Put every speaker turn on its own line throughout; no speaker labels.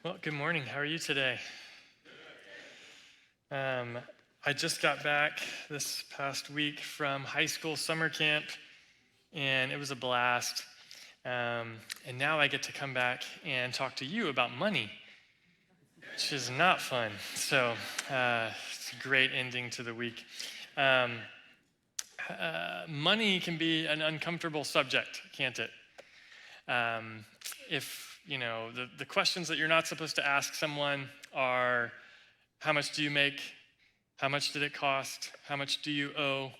Well, good morning. How are you today? I just got back this past week from high school summer camp, and it was a blast. And now I get to come back and talk to you about money, which is not fun. So it's a great ending to the week. Um, Money can be an uncomfortable subject, can't it? If the questions that you're not supposed to ask someone are, how much do you make? How much did it cost? How much do you owe?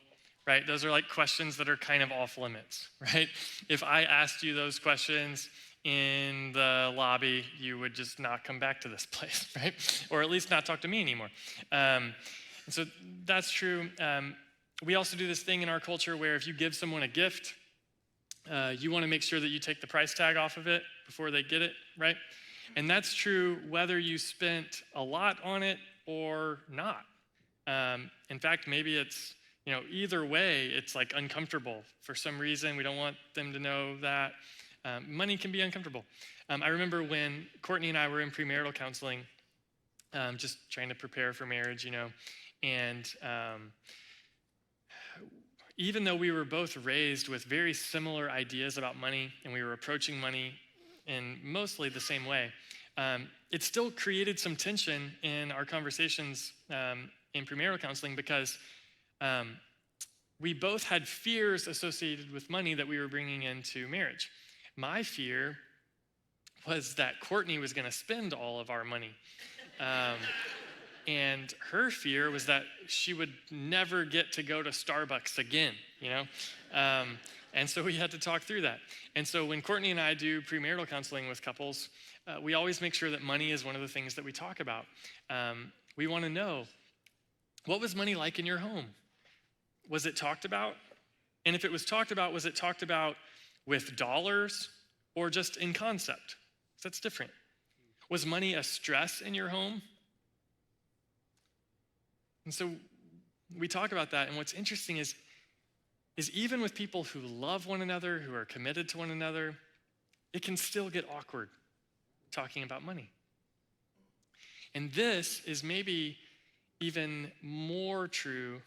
Right? Those are like questions that are kind of off limits, right? If I asked you those questions in the lobby, you would just not come back to this place, right? Or at least not talk to me anymore. And so that's true. We also do this thing in our culture where if you give someone a gift, you want to make sure that you take the price tag off of it before they get it, right? And that's true whether you spent a lot on it or not. In fact, maybe it's, either way, it's like uncomfortable for some reason. We don't want them to know that. Money can be uncomfortable. I remember when Courtney and I were in premarital counseling, just trying to prepare for marriage, and even though we were both raised with very similar ideas about money and we were approaching money in mostly the same way, it still created some tension in our conversations in premarital counseling because we both had fears associated with money that we were bringing into marriage. My fear was that Courtney was going to spend all of our money. And her fear was that she would never get to go to Starbucks again, And so we had to talk through that. And so when Courtney and I do premarital counseling with couples, we always make sure that money is one of the things that we talk about. We want to know, what was money like in your home? Was it talked about? And if it was talked about, was it talked about with dollars or just in concept? That's different. Was money a stress in your home? And so we talk about that, and what's interesting is even with people who love one another, who are committed to one another, it can still get awkward talking about money. And this is maybe even more true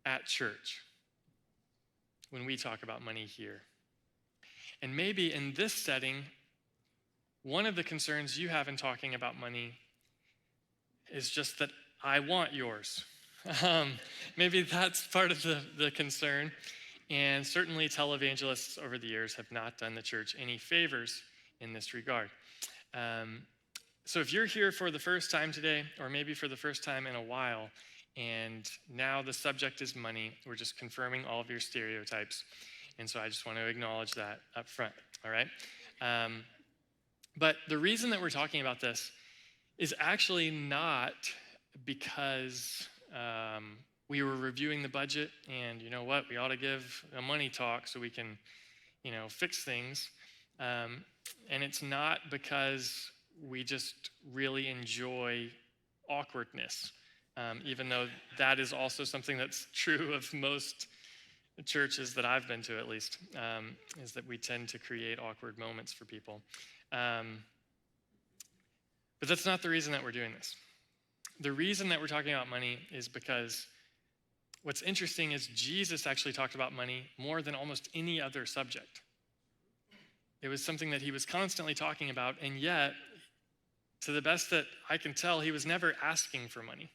at church when we talk about money here. And maybe in this setting, one of the concerns you have in talking about money is just that I want yours. Maybe that's part of the concern. And certainly televangelists over the years have not done the church any favors in this regard. So if you're here for the first time today, or maybe for the first time in a while, and now the subject is money, we're just confirming all of your stereotypes. And so I just want to acknowledge that up front, all right? But the reason that we're talking about this is actually not because we were reviewing the budget and you know what, we ought to give a money talk so we can, fix things. And it's not because we just really enjoy awkwardness, even though that is also something that's true of most churches that I've been to, at least, is that we tend to create awkward moments for people. But that's not the reason that we're doing this. The reason that we're talking about money is because what's interesting is Jesus actually talked about money more than almost any other subject. It was something that he was constantly talking about, and yet, to the best that I can tell, he was never asking for money.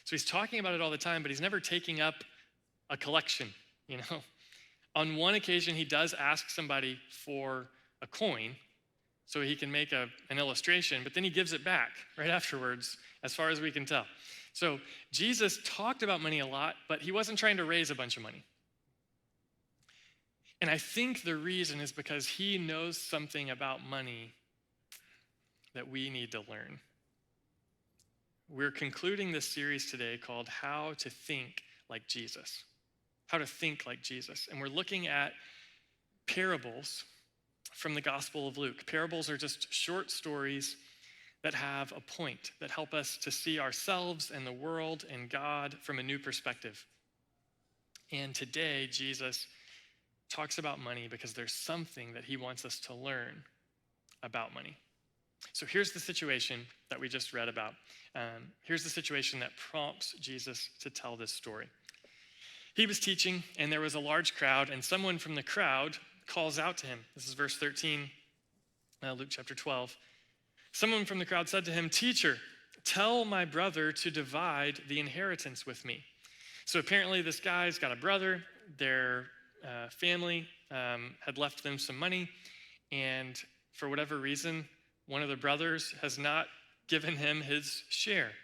So he's talking about it all the time, but he's never taking up a collection, On one occasion, he does ask somebody for a coin so he can make an illustration, but then he gives it back right afterwards, as far as we can tell. So Jesus talked about money a lot, but he wasn't trying to raise a bunch of money. And I think the reason is because he knows something about money that we need to learn. We're concluding this series today called How to Think Like Jesus. How to think like Jesus. And we're looking at parables from the Gospel of Luke. Parables are just short stories that have a point, that help us to see ourselves and the world and God from a new perspective. And today, Jesus talks about money because there's something that he wants us to learn about money. So here's the situation that we just read about. Here's the situation that prompts Jesus to tell this story. He was teaching, and there was a large crowd, and someone from the crowd calls out to him. This is verse 13, Luke chapter 12. Someone from the crowd said to him, "Teacher, tell my brother to divide the inheritance with me." So apparently this guy's got a brother. Their family had left them some money, and for whatever reason, one of the brothers has not given him his share.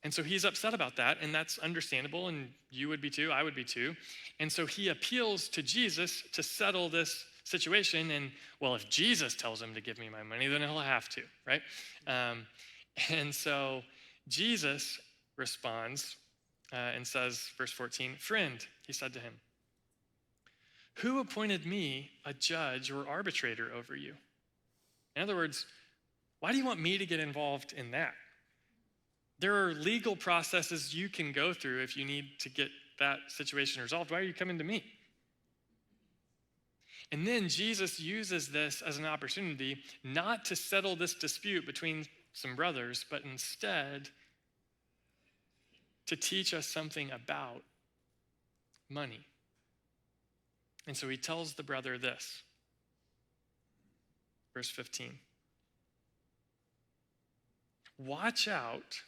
And so he's upset about that, and that's understandable, and you would be too, I would be too. And so he appeals to Jesus to settle this situation, and well, if Jesus tells him to give me my money, then he'll have to, right? And so Jesus responds and says, verse 14, "Friend," he said to him, "who appointed me a judge or arbitrator over you?" In other words, why do you want me to get involved in that? There are legal processes you can go through if you need to get that situation resolved. Why are you coming to me? And then Jesus uses this as an opportunity not to settle this dispute between some brothers, but instead to teach us something about money. And so he tells the brother this, verse 15. "Watch out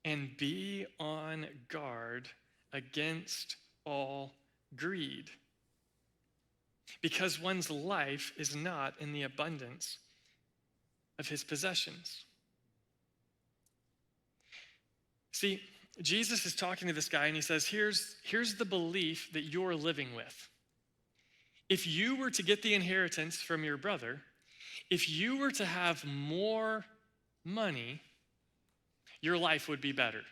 and be on guard against all greed, because one's life is not in the abundance of his possessions." See, Jesus is talking to this guy and he says, here's the belief that you're living with. If you were to get the inheritance from your brother, if you were to have more money, your life would be better.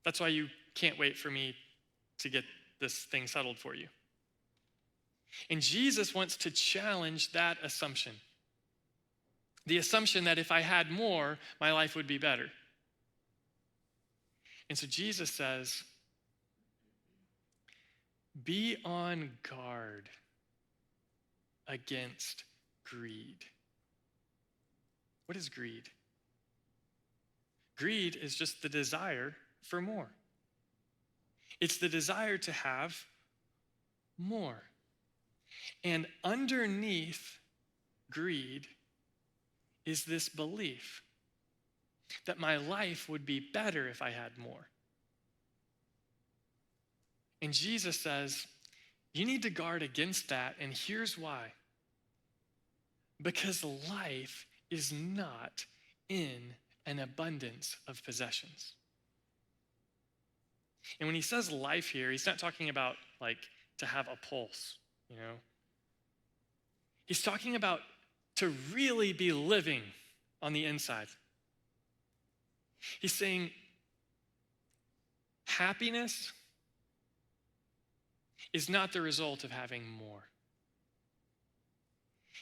That's why you can't wait for me to get this thing settled for you. And Jesus wants to challenge that assumption. The assumption that if I had more, my life would be better. And so Jesus says, be on guard against greed. What is greed? Greed is just the desire for more. It's the desire to have more. And underneath greed is this belief that my life would be better if I had more. And Jesus says, you need to guard against that, and here's why. Because life is not in an abundance of possessions. And when he says life here, he's not talking about like to have a pulse, you know. He's talking about to really be living on the inside. He's saying happiness is not the result of having more.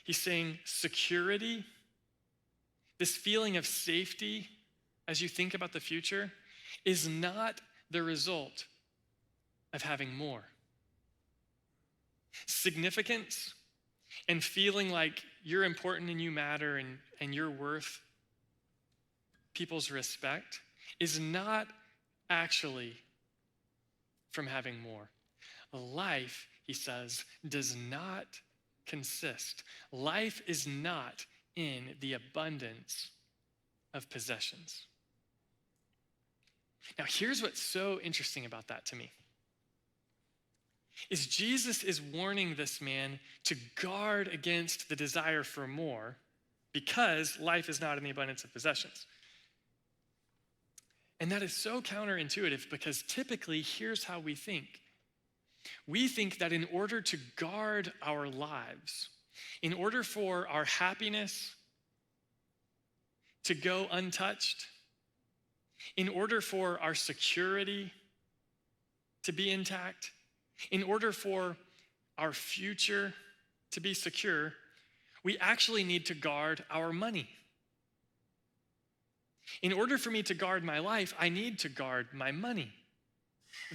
He's saying security, this feeling of safety as you think about the future, is not the result of having more. Significance and feeling like you're important and you matter and you're worth people's respect is not actually from having more. Life, he says, does not consist. Life is not in the abundance of possessions. Now, here's what's so interesting about that to me. Is Jesus is warning this man to guard against the desire for more because life is not in the abundance of possessions. And that is so counterintuitive because typically here's how we think. We think that in order to guard our lives, in order for our happiness to go untouched, in order for our security to be intact, in order for our future to be secure, we actually need to guard our money. In order for me to guard my life, I need to guard my money.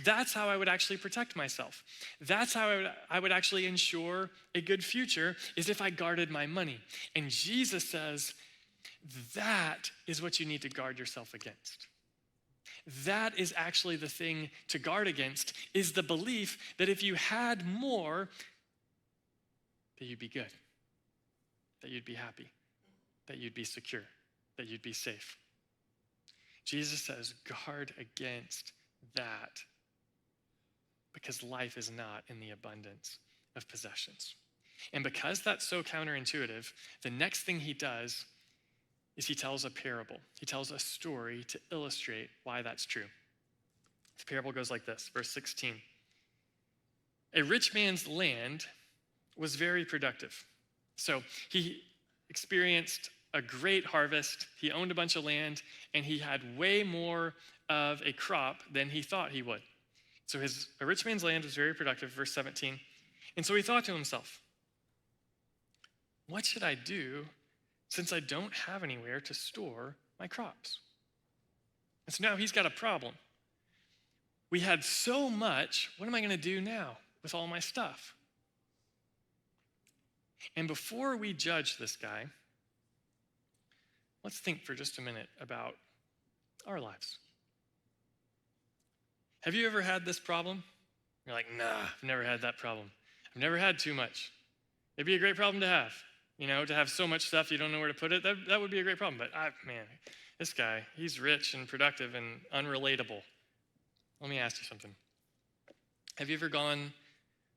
That's how I would actually protect myself. That's how I would actually ensure a good future, is if I guarded my money. And Jesus says, that is what you need to guard yourself against. That is actually the thing to guard against, is the belief that if you had more, that you'd be good, that you'd be happy, that you'd be secure, that you'd be safe. Jesus says, guard against that, because life is not in the abundance of possessions. And because that's so counterintuitive, the next thing he does is he tells a parable. He tells a story to illustrate why that's true. The parable goes like this, verse 16. A rich man's land was very productive. So he experienced a great harvest. He owned a bunch of land, and he had way more of a crop than he thought he would. So a rich man's land was very productive, verse 17. And so he thought to himself, what should I do since I don't have anywhere to store my crops? And so now he's got a problem. We had so much, what am I going to do now with all my stuff? And before we judge this guy, let's think for just a minute about our lives. Have you ever had this problem? You're like, nah, I've never had that problem. I've never had too much. It'd be a great problem to have. To have so much stuff you don't know where to put it, that would be a great problem. But this guy, he's rich and productive and unrelatable. Let me ask you something. Have you ever gone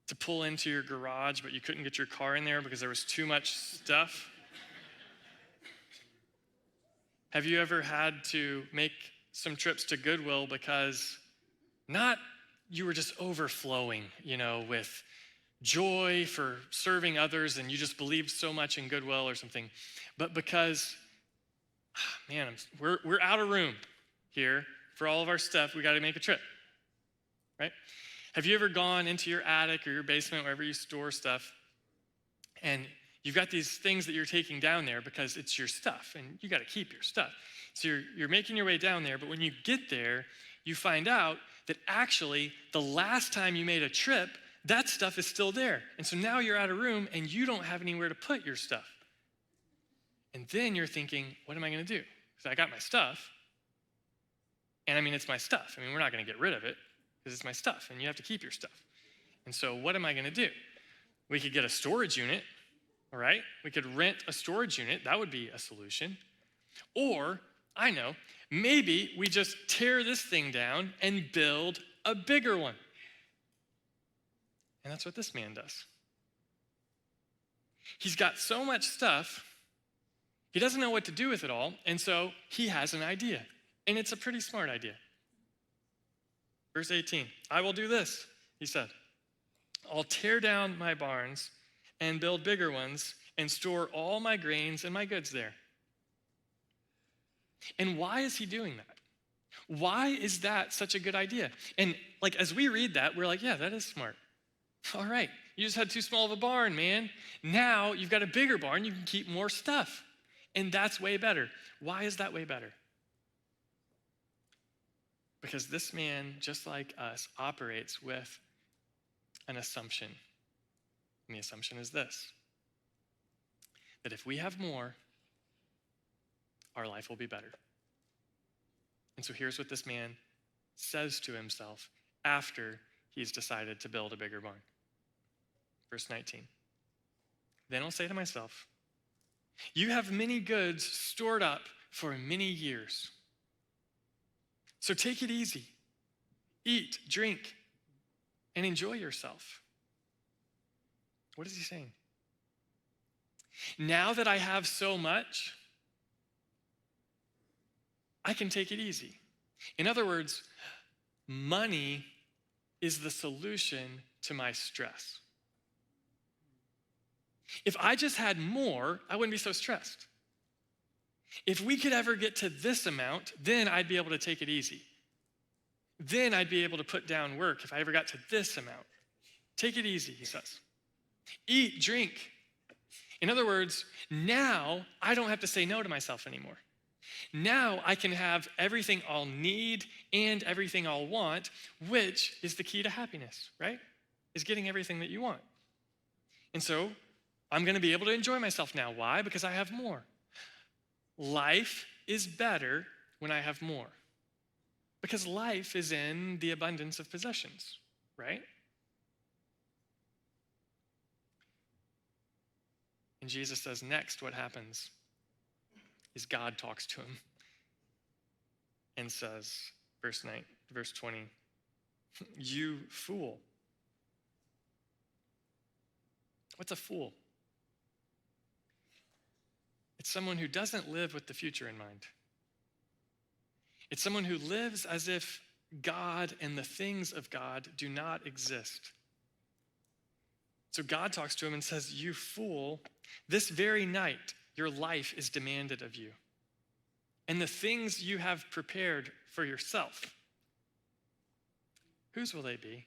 to pull into your garage, but you couldn't get your car in there because there was too much stuff? Have you ever had to make some trips to Goodwill because not you were just overflowing, with joy for serving others and you just believed so much in Goodwill or something, but because, we're out of room here for all of our stuff, we got to make a trip, right? Have you ever gone into your attic or your basement, wherever you store stuff, and you've got these things that you're taking down there because it's your stuff and you got to keep your stuff. So you're making your way down there, but when you get there, you find out that actually the last time you made a trip, that stuff is still there. And so now you're out of room and you don't have anywhere to put your stuff. And then you're thinking, what am I going to do? Because I got my stuff. And it's my stuff. We're not going to get rid of it because it's my stuff and you have to keep your stuff. And so what am I going to do? We could get a storage unit, all right? We could rent a storage unit. That would be a solution. Or, I know, maybe we just tear this thing down and build a bigger one. And that's what this man does. He's got so much stuff, he doesn't know what to do with it all, and so he has an idea. And it's a pretty smart idea. Verse 18, I will do this, he said. I'll tear down my barns and build bigger ones and store all my grains and my goods there. And why is he doing that? Why is that such a good idea? And as we read that, we're like, yeah, that is smart. All right, you just had too small of a barn, man. Now you've got a bigger barn, you can keep more stuff. And that's way better. Why is that way better? Because this man, just like us, operates with an assumption. And the assumption is this, that if we have more, our life will be better. And so here's what this man says to himself after he's decided to build a bigger barn. Verse 19. Then I'll say to myself, you have many goods stored up for many years. So take it easy. Eat, drink, and enjoy yourself. What is he saying? Now that I have so much, I can take it easy. In other words, money is the solution to my stress. If I just had more, I wouldn't be so stressed. If we could ever get to this amount, then I'd be able to take it easy. Then I'd be able to put down work if I ever got to this amount. Take it easy, he says. Eat, drink. In other words, now I don't have to say no to myself anymore. Now I can have everything I'll need and everything I'll want, which is the key to happiness, right? Is getting everything that you want. And so I'm going to be able to enjoy myself now. Why? Because I have more. Life is better when I have more. Because life is in the abundance of possessions, right? And Jesus says next what happens is God talks to him and says, verse 20, you fool. What's a fool? It's someone who doesn't live with the future in mind. It's someone who lives as if God and the things of God do not exist. So God talks to him and says, you fool, this very night your life is demanded of you. And the things you have prepared for yourself, whose will they be?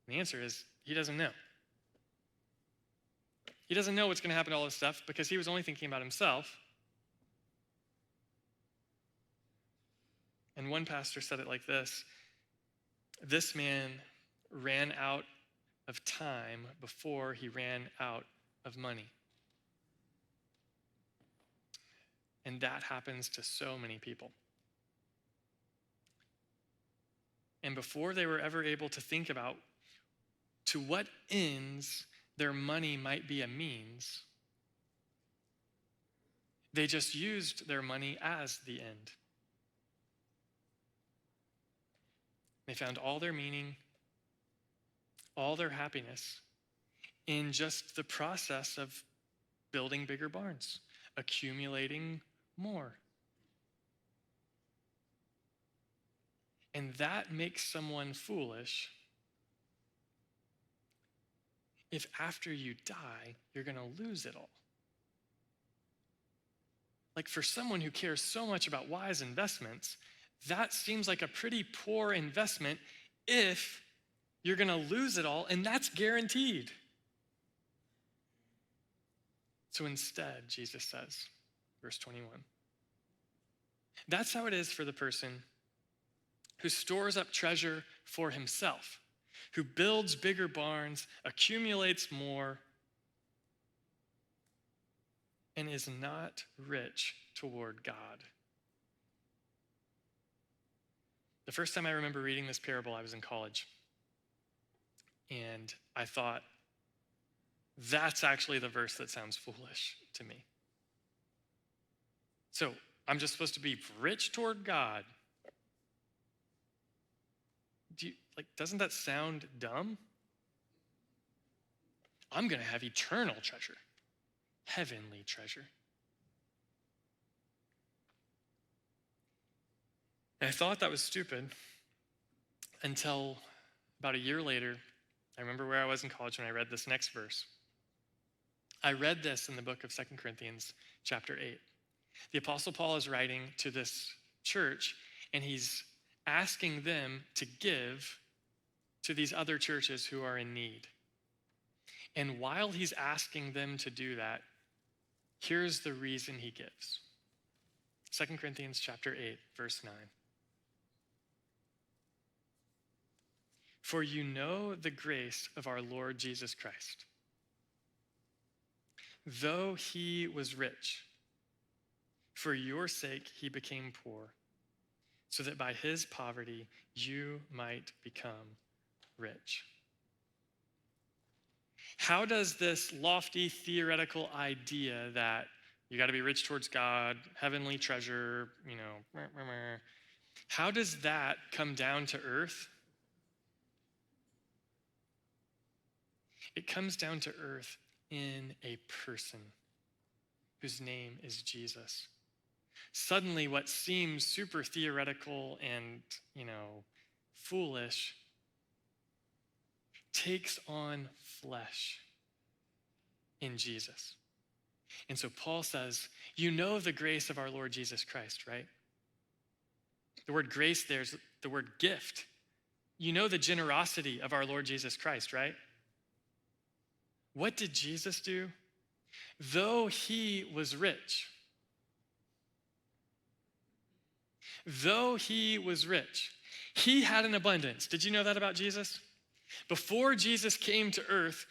And the answer is, he doesn't know. He doesn't know what's going to happen to all this stuff because he was only thinking about himself. And one pastor said it like this man ran out of time before he ran out of money. And that happens to so many people. And before they were ever able to think about to what ends their money might be a means, they just used their money as the end. They found all their meaning, all their happiness in just the process of building bigger barns, accumulating more. And that makes someone foolish if after you die, you're going to lose it all. Like for someone who cares so much about wise investments, that seems like a pretty poor investment if you're going to lose it all, and that's guaranteed. So instead, Jesus says, verse 21, that's how it is for the person who stores up treasure for himself, who builds bigger barns, accumulates more, and is not rich toward God. The first time I remember reading this parable, I was in college. And I thought, that's actually the verse that sounds foolish to me. So I'm just supposed to be rich toward God. Doesn't that sound dumb? I'm going to have eternal treasure, heavenly treasure. And I thought that was stupid until about a year later. I remember where I was in college when I read this next verse. I read this in the book of 2 Corinthians chapter 8. The Apostle Paul is writing to this church, and he's asking them to give to these other churches who are in need. And while he's asking them to do that, here's the reason he gives. 2 Corinthians chapter 8, verse 9. For you know the grace of our Lord Jesus Christ. Though he was rich, for your sake he became poor, so that by his poverty you might become rich. How does this lofty theoretical idea that you got to be rich towards God, heavenly treasure, how does that come down to earth? It comes down to earth in a person whose name is Jesus. Suddenly, what seems super theoretical and, foolish takes on flesh in Jesus. And so Paul says, you know the grace of our Lord Jesus Christ, right? The word grace there's the word gift. You know the generosity of our Lord Jesus Christ, right? What did Jesus do? Though he was rich, though he was rich, he had an abundance. Did you know that about Jesus? Before Jesus came to earth,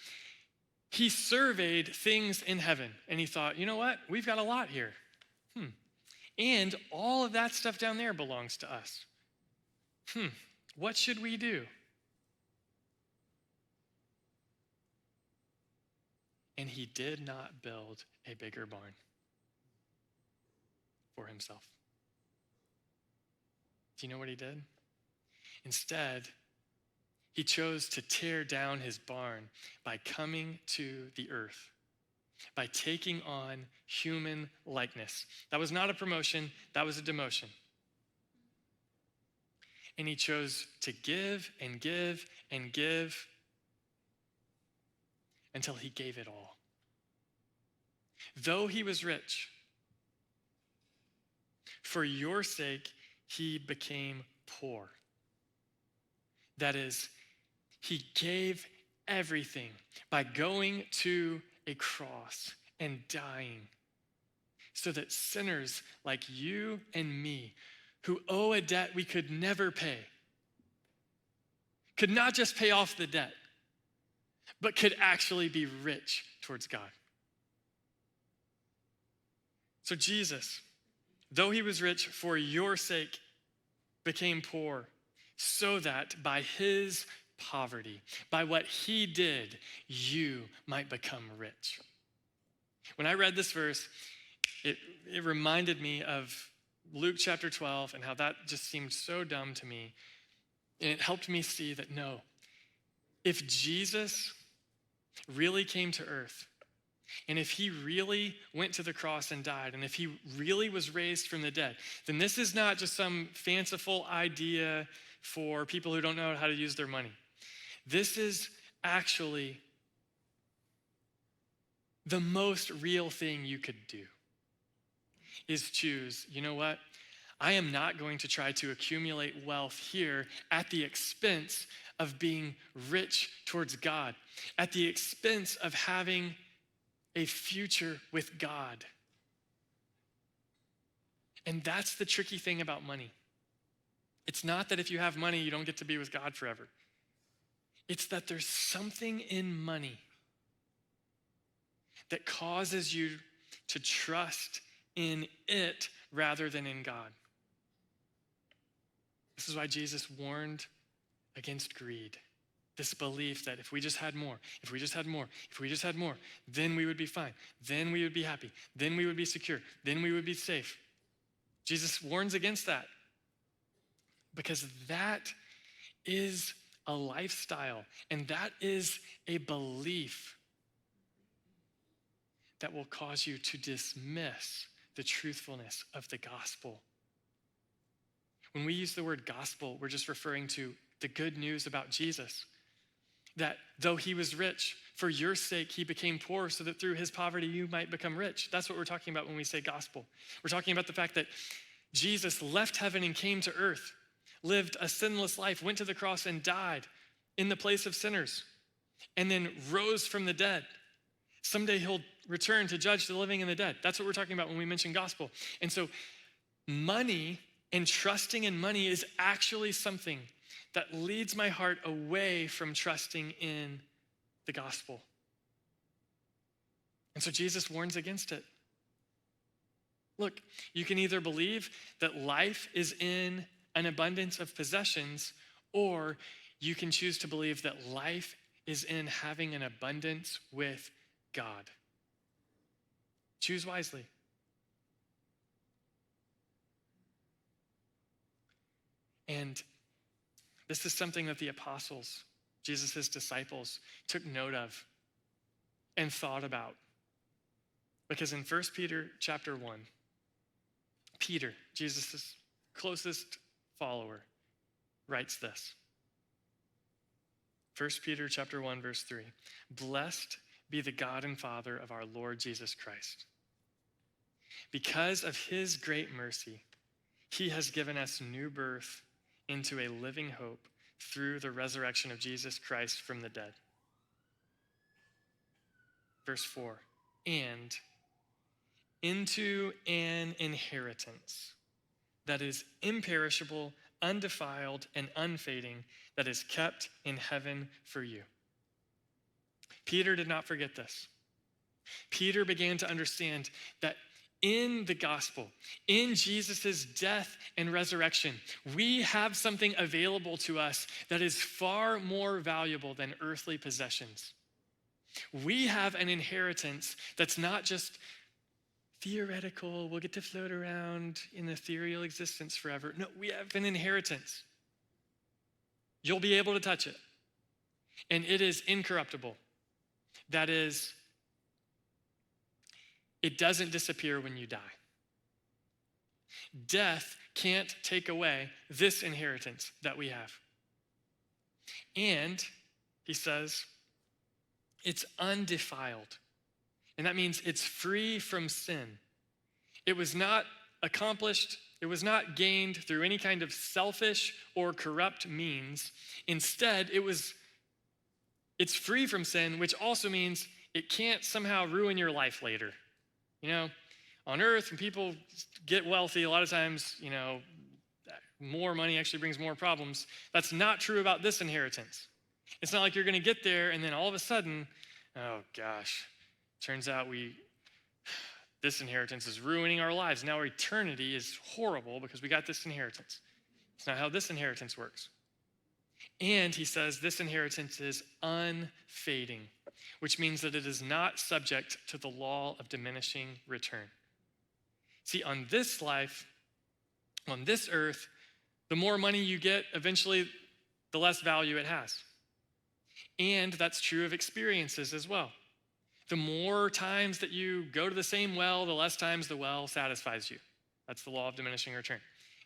he surveyed things in heaven and he thought, you know what? We've got a lot here. And all of that stuff down there belongs to us. What should we do? And he did not build a bigger barn for himself. Do you know what he did? Instead, he chose to tear down his barn by coming to the earth, by taking on human likeness. That was not a promotion, that was a demotion. And he chose to give and give and give until he gave it all. Though he was rich, for your sake, he became poor. That is, he gave everything by going to a cross and dying so that sinners like you and me, who owe a debt we could never pay, could not just pay off the debt, but could actually be rich towards God. So Jesus, though he was rich, for your sake became poor, so that by his poverty, by what he did, you might become rich. When I read this verse, it reminded me of Luke chapter 12 and how that just seemed so dumb to me. And it helped me see that no, if Jesus really came to earth, and if he really went to the cross and died, and if he really was raised from the dead, then this is not just some fanciful idea for people who don't know how to use their money. This is actually the most real thing you could do, is choose, you know what? I am not going to try to accumulate wealth here at the expense of being rich towards God, at the expense of having a future with God. And that's the tricky thing about money. It's not that if you have money, you don't get to be with God forever. It's that there's something in money that causes you to trust in it rather than in God. This is why Jesus warned against greed. This belief that if we just had more, if we just had more, if we just had more, then we would be fine. Then we would be happy. Then we would be secure. Then we would be safe. Jesus warns against that because that is a lifestyle and that is a belief that will cause you to dismiss the truthfulness of the gospel. When we use the word gospel, we're just referring to the good news about Jesus. That though he was rich, for your sake, he became poor so that through his poverty, you might become rich. That's what we're talking about when we say gospel. We're talking about the fact that Jesus left heaven and came to earth, lived a sinless life, went to the cross and died in the place of sinners, and then rose from the dead. Someday he'll return to judge the living and the dead. That's what we're talking about when we mention gospel. And so money and trusting in money is actually something that leads my heart away from trusting in the gospel. And so Jesus warns against it. Look, you can either believe that life is in an abundance of possessions, or you can choose to believe that life is in having an abundance with God. Choose wisely. And this is something that the apostles, Jesus' disciples, took note of and thought about. Because in 1 Peter chapter 1, Peter, Jesus' closest follower, writes this. 1 Peter chapter 1, verse 3. Blessed be the God and Father of our Lord Jesus Christ. Because of his great mercy, he has given us new birth into a living hope through the resurrection of Jesus Christ from the dead. Verse 4, and into an inheritance that is imperishable, undefiled, and unfading, that is kept in heaven for you. Peter did not forget this. Peter began to understand that in the gospel, in Jesus' death and resurrection, we have something available to us that is far more valuable than earthly possessions. We have an inheritance that's not just theoretical, we'll get to float around in ethereal existence forever. No, we have an inheritance. You'll be able to touch it. And it is incorruptible. That is, it doesn't disappear when you die. Death can't take away this inheritance that we have. And, he says, it's undefiled. And that means it's free from sin. It was not accomplished, it was not gained through any kind of selfish or corrupt means. Instead, it's free from sin, which also means it can't somehow ruin your life later. You know, on earth, when people get wealthy, a lot of times, more money actually brings more problems. That's not true about this inheritance. It's not like you're going to get there and then all of a sudden, oh gosh, turns out this inheritance is ruining our lives. Now our eternity is horrible because we got this inheritance. It's not how this inheritance works. And he says this inheritance is unfading, which means that it is not subject to the law of diminishing return. See, on this life, on this earth, the more money you get, eventually the less value it has. And that's true of experiences as well. The more times that you go to the same well, the less times the well satisfies you. That's the law of diminishing return.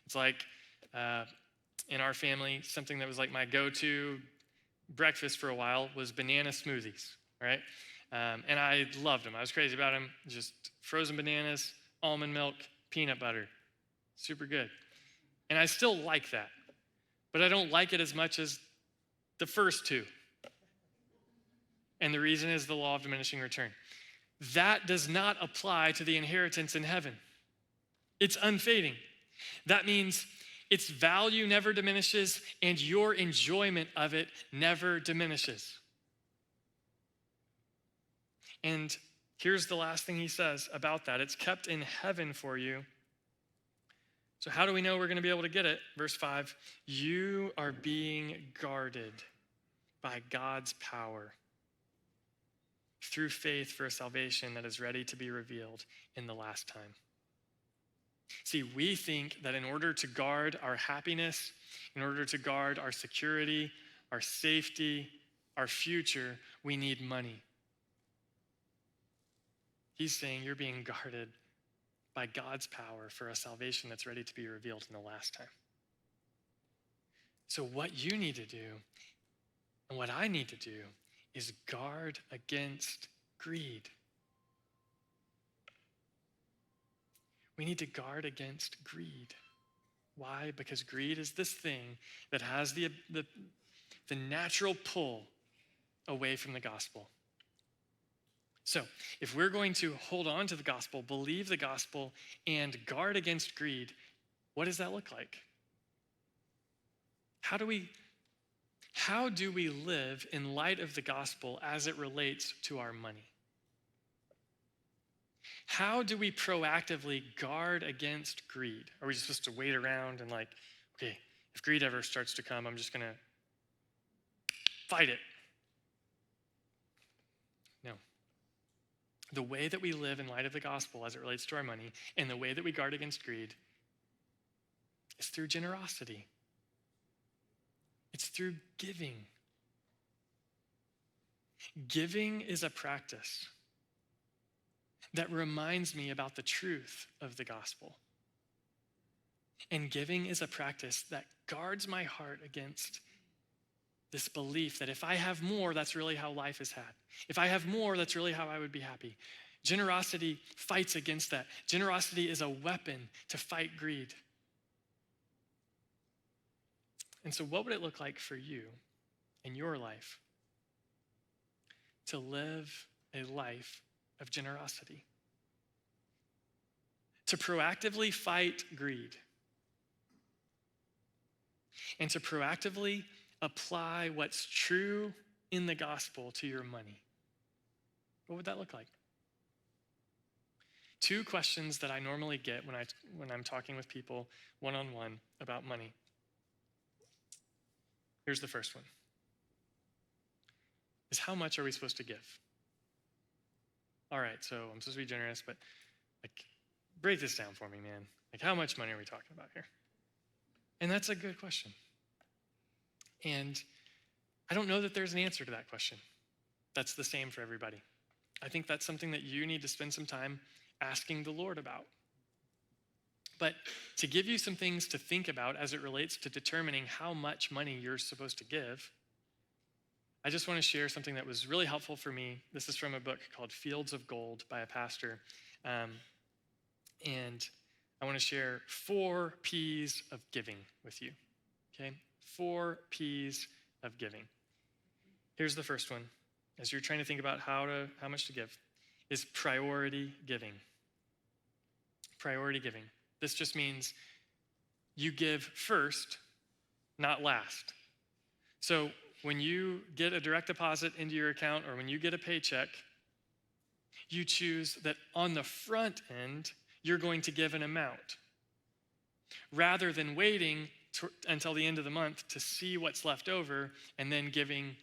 It's like in our family, something that was like my go-to breakfast for a while was banana smoothies, right? And I loved them. I was crazy about them. Just frozen bananas, almond milk, peanut butter. Super good. And I still like that. But I don't like it as much as the first two. And the reason is the law of diminishing return. That does not apply to the inheritance in heaven. It's unfading. That means its value never diminishes and your enjoyment of it never diminishes. And here's the last thing he says about that. It's kept in heaven for you. So how do we know we're going to be able to get it? Verse 5, you are being guarded by God's power through faith for a salvation that is ready to be revealed in the last time. See, we think that in order to guard our happiness, in order to guard our security, our safety, our future, we need money. He's saying you're being guarded by God's power for a salvation that's ready to be revealed in the last time. So what you need to do, and what I need to do, is guard against greed. We need to guard against greed. Why? Because greed is this thing that has the natural pull away from the gospel. So, if we're going to hold on to the gospel, believe the gospel, and guard against greed, what does that look like? How do we live in light of the gospel as it relates to our money? How do we proactively guard against greed? Are we just supposed to wait around and okay, if greed ever starts to come, I'm just going to fight it? No. The way that we live in light of the gospel as it relates to our money and the way that we guard against greed is through generosity. It's through giving. Giving is a practice that reminds me about the truth of the gospel. And giving is a practice that guards my heart against this belief that if I have more, that's really how life is had. If I have more, that's really how I would be happy. Generosity fights against that. Generosity is a weapon to fight greed. And so what would it look like for you in your life to live a life of generosity? To proactively fight greed and to proactively apply what's true in the gospel to your money, what would that look like? Two questions that I normally get when I'm talking with people one-on-one about money. Here's the first one. Is how much are we supposed to give? All right, so I'm supposed to be generous, but break this down for me, man. How much money are we talking about here? And that's a good question. And I don't know that there's an answer to that question. That's the same for everybody. I think that's something that you need to spend some time asking the Lord about. But to give you some things to think about as it relates to determining how much money you're supposed to give, I just want to share something that was really helpful for me. This is from a book called Fields of Gold by a pastor. And I want to share 4 P's of giving with you, okay? 4 P's of giving. Here's the first one, as you're trying to think about how much to give, is priority giving. Priority giving. This just means you give first, not last. So when you get a direct deposit into your account or when you get a paycheck, you choose that on the front end, you're going to give an amount rather than waiting until the end of the month to see what's left over and then giving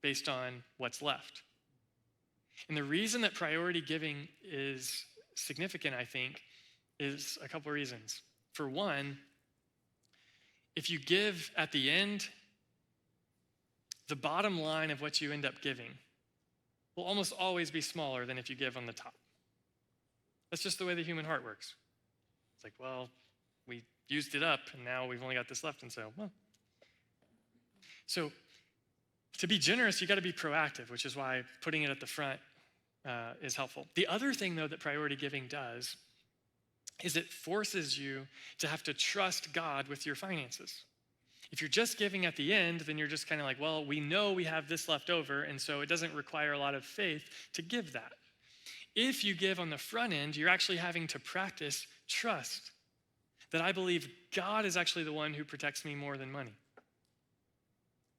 based on what's left. And the reason that priority giving is significant, I think, is a couple of reasons. For one, if you give at the end, the bottom line of what you end up giving will almost always be smaller than if you give on the top. That's just the way the human heart works. It's well, we used it up and now we've only got this left, and so to be generous, you got to be proactive, which is why putting it at the front is helpful. The other thing, though, that priority giving does is it forces you to have to trust God with your finances. If you're just giving at the end, then you're just kind of well, we know we have this left over, and so it doesn't require a lot of faith to give that. If you give on the front end, you're actually having to practice trust, that I believe God is actually the one who protects me more than money.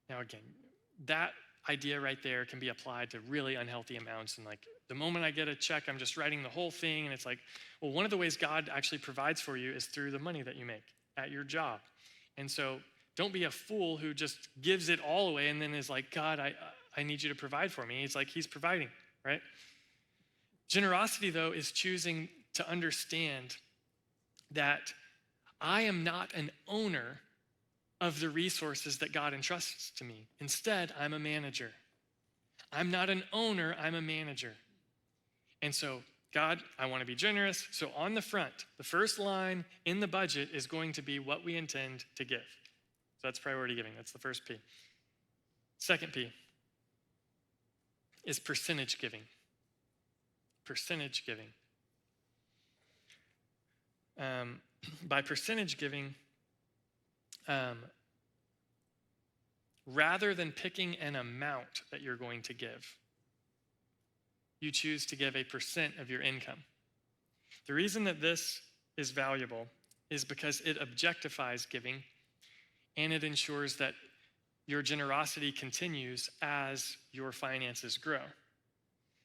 Now, again, that idea right there can be applied to really unhealthy amounts. And the moment I get a check, I'm just writing the whole thing. And it's well, one of the ways God actually provides for you is through the money that you make at your job. And so don't be a fool who just gives it all away and then is God, I need you to provide for me. It's he's providing, right? Generosity, though, is choosing to understand that I am not an owner of the resources that God entrusts to me. Instead, I'm a manager. I'm not an owner, I'm a manager. And so, God, I want to be generous. So on the front, the first line in the budget is going to be what we intend to give. So that's priority giving. That's the first P. Second P is percentage giving. Percentage giving. By percentage giving, rather than picking an amount that you're going to give, you choose to give a percent of your income. The reason that this is valuable is because it objectifies giving and it ensures that your generosity continues as your finances grow.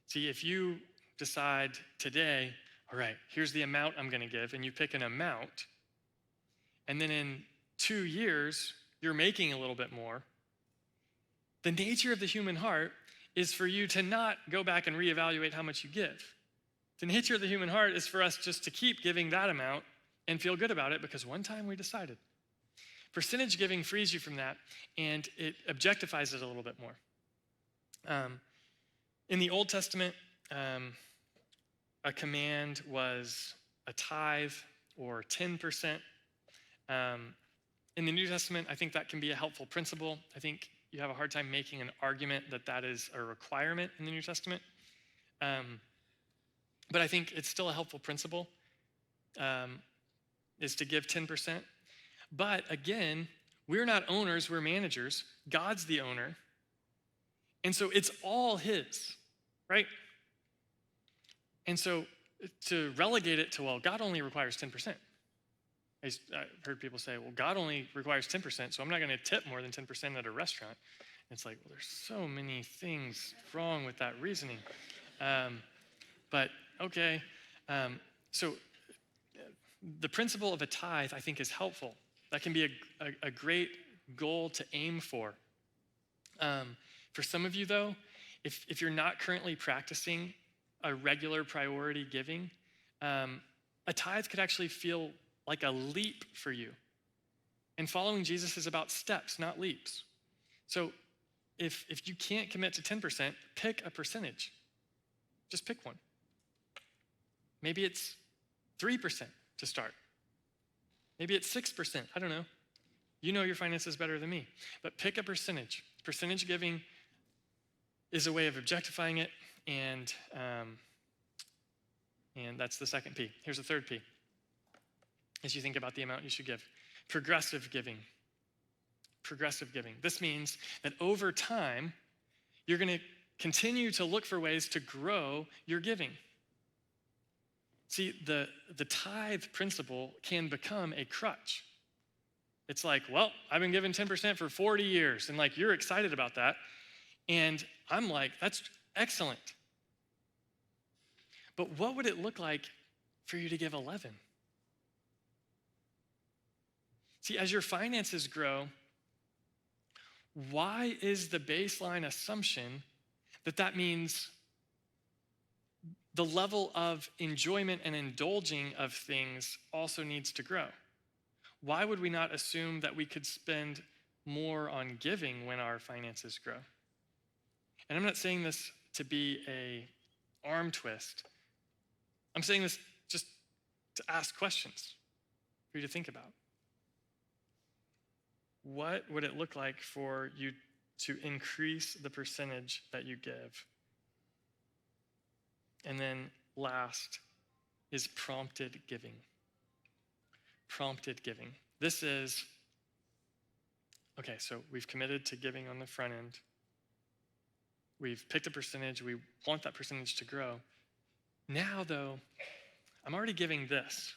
See, if you decide today, all right, here's the amount I'm going to give, and you pick an amount, and then in 2 years, you're making a little bit more, the nature of the human heart is for you to not go back and reevaluate how much you give. The nature of the human heart is for us just to keep giving that amount and feel good about it because one time we decided. Percentage giving frees you from that, and it objectifies it a little bit more. In the Old Testament, a command was a tithe or 10%. In the New Testament, I think that can be a helpful principle. I think you have a hard time making an argument that that is a requirement in the New Testament. But I think it's still a helpful principle, is to give 10%. But again, we're not owners, we're managers. God's the owner. And so it's all his, right? And so to relegate it to, well, God only requires 10%. I heard people say, well, God only requires 10%, so I'm not going to tip more than 10% at a restaurant. And it's like, well, there's so many things wrong with that reasoning. But okay, so the principle of a tithe, I think, is helpful. That can be a great goal to aim for. For some of you, though, if you're not currently practicing a regular priority giving, a tithe could actually feel like a leap for you. And following Jesus is about steps, not leaps. So if you can't commit to 10%, pick a percentage. Just pick one. Maybe it's 3% to start. Maybe it's 6%. I don't know. You know your finances better than me. But pick a percentage. Percentage giving is a way of objectifying it, and that's the second P. Here's the third P, as you think about the amount you should give. Progressive giving. Progressive giving. This means that over time, you're going to continue to look for ways to grow your giving. See, the tithe principle can become a crutch. It's like, well, I've been giving 10% for 40 years, and like, you're excited about that. And I'm like, that's excellent. But what would it look like for you to give 11? See, as your finances grow, why is the baseline assumption that means the level of enjoyment and indulging of things also needs to grow? Why would we not assume that we could spend more on giving when our finances grow? And I'm not saying this to be a arm twist. I'm saying this just to ask questions for you to think about. What would it look like for you to increase the percentage that you give? And then last is prompted giving. Prompted giving. This is, okay, so we've committed to giving on the front end. We've picked a percentage. We want that percentage to grow. Now, though, I'm already giving this.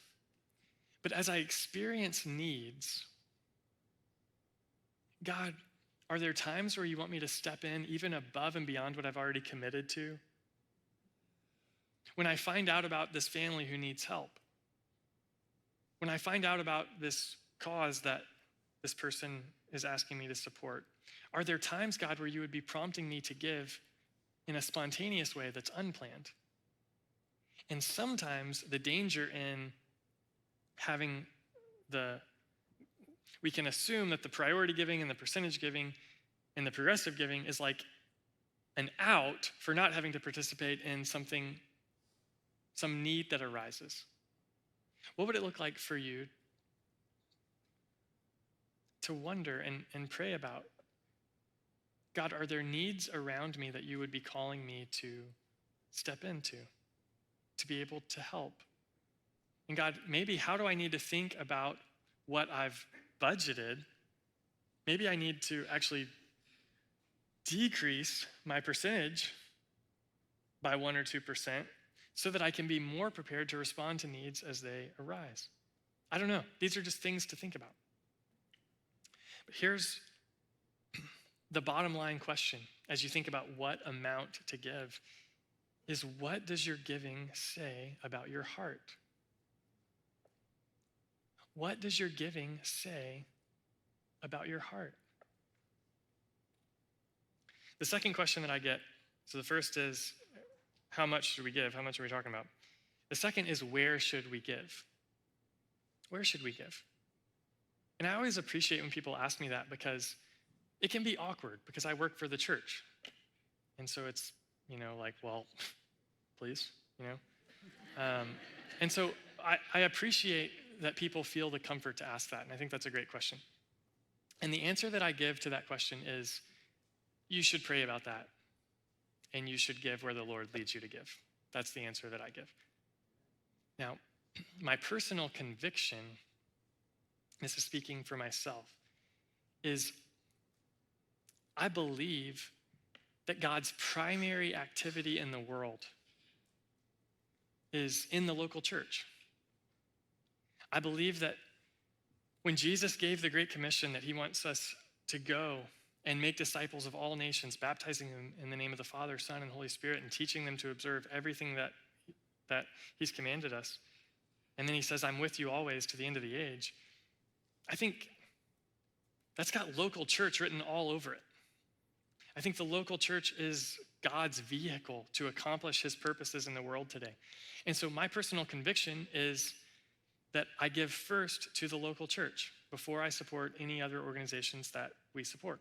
But as I experience needs, God, are there times where you want me to step in even above and beyond what I've already committed to? When I find out about this family who needs help, when I find out about this cause that this person is asking me to support, are there times, God, where you would be prompting me to give in a spontaneous way that's unplanned? And sometimes the danger in having we can assume that the priority giving and the percentage giving and the progressive giving is like an out for not having to participate in some need that arises. What would it look like for you to wonder and pray about? God, are there needs around me that you would be calling me to step into, to be able to help? And God, maybe how do I need to think about what I've budgeted? Maybe I need to actually decrease my percentage by 1 or 2% so that I can be more prepared to respond to needs as they arise. I don't know. These are just things to think about. But here's the bottom line question as you think about what amount to give is, what does your giving say about your heart? What does your giving say about your heart? The second question that I get, so the first is, how much should we give? How much are we talking about? The second is, where should we give? Where should we give? And I always appreciate when people ask me that, because it can be awkward, because I work for the church. And so it's, like, well, please, And so I appreciate that people feel the comfort to ask that, and I think that's a great question. And the answer that I give to that question is, you should pray about that, and you should give where the Lord leads you to give. That's the answer that I give. Now, my personal conviction, this is speaking for myself, is I believe that God's primary activity in the world is in the local church. I believe that When Jesus gave the Great Commission that he wants us to go and make disciples of all nations, baptizing them in the name of the Father, Son, and Holy Spirit, and teaching them to observe everything that he's commanded us. And then he says, I'm with you always to the end of the age. I think that's got local church written all over it. I think the local church is God's vehicle to accomplish his purposes in the world today. And so my personal conviction is that I give first to the local church before I support any other organizations that we support.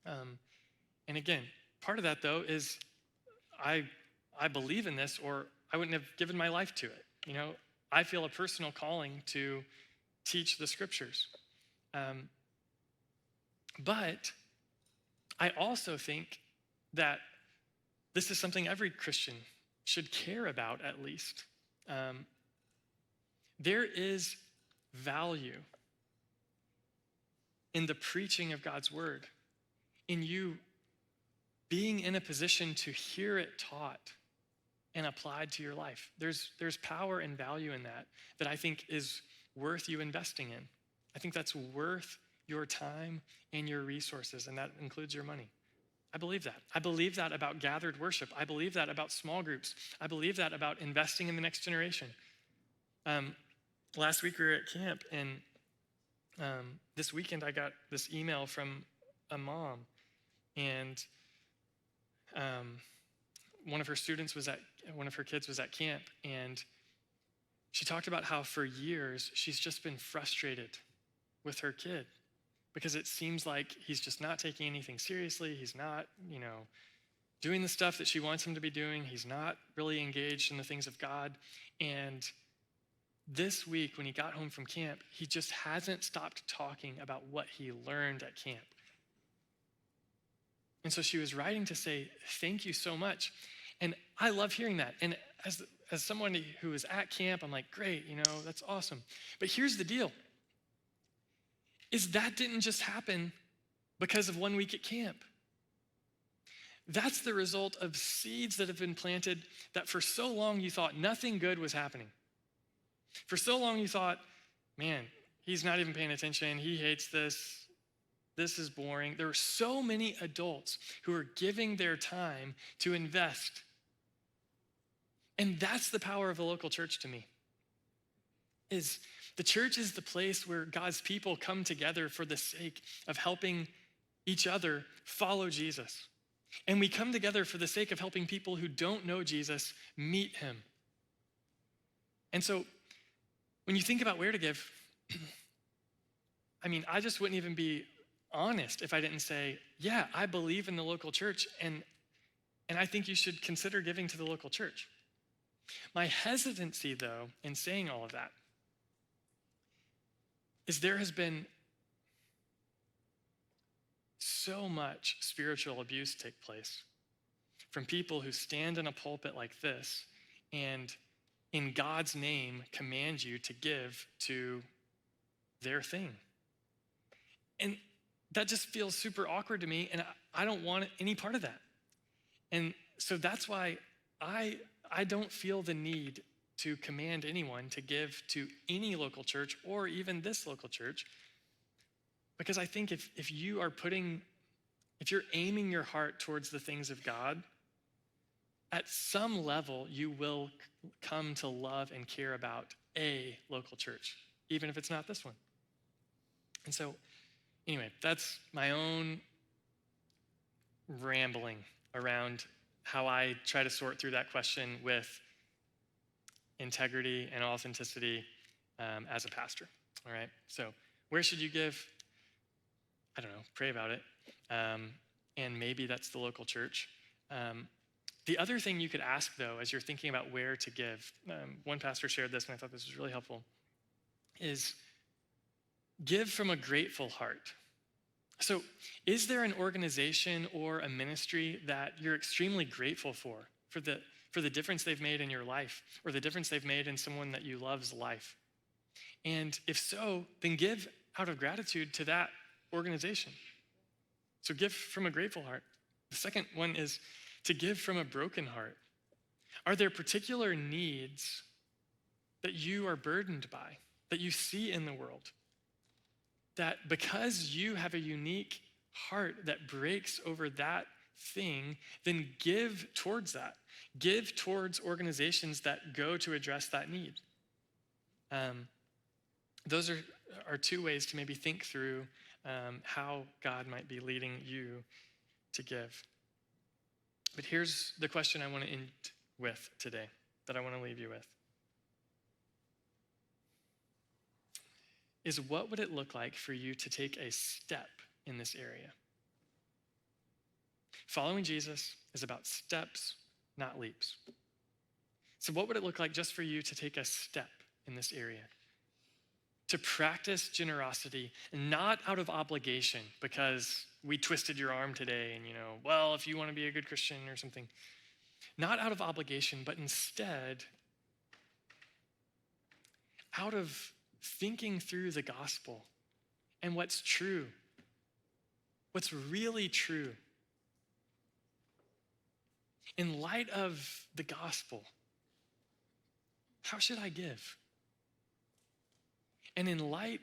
And again, part of that, though, is I believe in this, or I wouldn't have given my life to it. You know, I feel a personal calling to teach the scriptures. But I also think that this is something every Christian should care about, at least. There is value in the preaching of God's word, in you being in a position to hear it taught and applied to your life. There's power and value in that I think is worth you investing in. I think that's worth your time and your resources, and that includes your money. I believe that. I believe that about gathered worship. I believe that about small groups. I believe that about investing in the next generation. Last week we were at camp, and this weekend I got this email from a mom, and one of her kids was at camp, and she talked about how for years she's just been frustrated with her kid because it seems like he's just not taking anything seriously. He's not, doing the stuff that she wants him to be doing. He's not really engaged in the things of God. And this week, when he got home from camp, he just hasn't stopped talking about what he learned at camp. And so she was writing to say, thank you so much. And I love hearing that. And as someone who was at camp, I'm like, great, that's awesome. But here's the deal, is that didn't just happen because of 1 week at camp. That's the result of seeds that have been planted that for so long you thought nothing good was happening. For so long you thought, man, he's not even paying attention. He hates this. This is boring. There are so many adults who are giving their time to invest. And that's the power of the local church to me. Is the church is the place where God's people come together for the sake of helping each other follow Jesus. And we come together for the sake of helping people who don't know Jesus meet him. And so when you think about where to give, I just wouldn't even be honest if I didn't say, yeah, I believe in the local church, and I think you should consider giving to the local church. My hesitancy, though, in saying all of that is there has been so much spiritual abuse take place from people who stand in a pulpit like this and in God's name command you to give to their thing. And that just feels super awkward to me, and I don't want any part of that. And so that's why I don't feel the need to command anyone to give to any local church or even this local church, because I think if you're aiming your heart towards the things of God, at some level you will come to love and care about a local church, even if it's not this one. And so anyway, that's my own rambling around how I try to sort through that question with integrity and authenticity as a pastor. All right, so where should you give? I don't know, pray about it. And maybe that's the local church. The other thing you could ask, though, as you're thinking about where to give, one pastor shared this, and I thought this was really helpful, is give from a grateful heart. So is there an organization or a ministry that you're extremely grateful for the difference they've made in your life or the difference they've made in someone that you love's life? And if so, then give out of gratitude to that organization. So give from a grateful heart. The second one is to give from a broken heart. Are there particular needs that you are burdened by, that you see in the world? that because you have a unique heart that breaks over that thing, then give towards that. Give towards organizations that go to address that need. Those are two ways to maybe think through how God might be leading you to give. But here's the question I want to end with today, that I want to leave you with. Is what would it look like for you to take a step in this area? Following Jesus is about steps, not leaps. So what would it look like just for you to take a step in this area? To practice generosity, not out of obligation because we twisted your arm today and, well, if you want to be a good Christian or something. Not out of obligation, but instead out of thinking through the gospel and what's true, what's really true. In light of the gospel, how should I give? And in light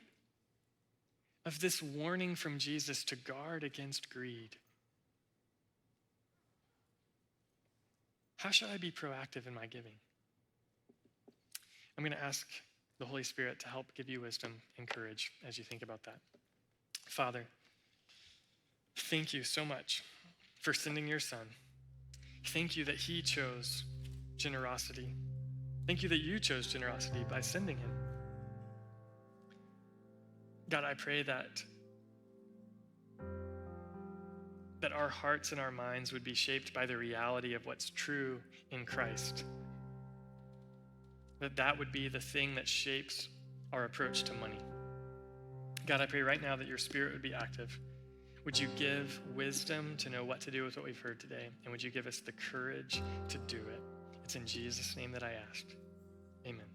of this warning from Jesus to guard against greed, how should I be proactive in my giving? I'm going to ask the Holy Spirit to help give you wisdom and courage as you think about that. Father, thank you so much for sending your Son. Thank you that he chose generosity. Thank you that you chose generosity by sending him. God, I pray that our hearts and our minds would be shaped by the reality of what's true in Christ. That would be the thing that shapes our approach to money. God, I pray right now that your Spirit would be active. Would you give wisdom to know what to do with what we've heard today? And would you give us the courage to do it? It's in Jesus' name that I asked. Amen.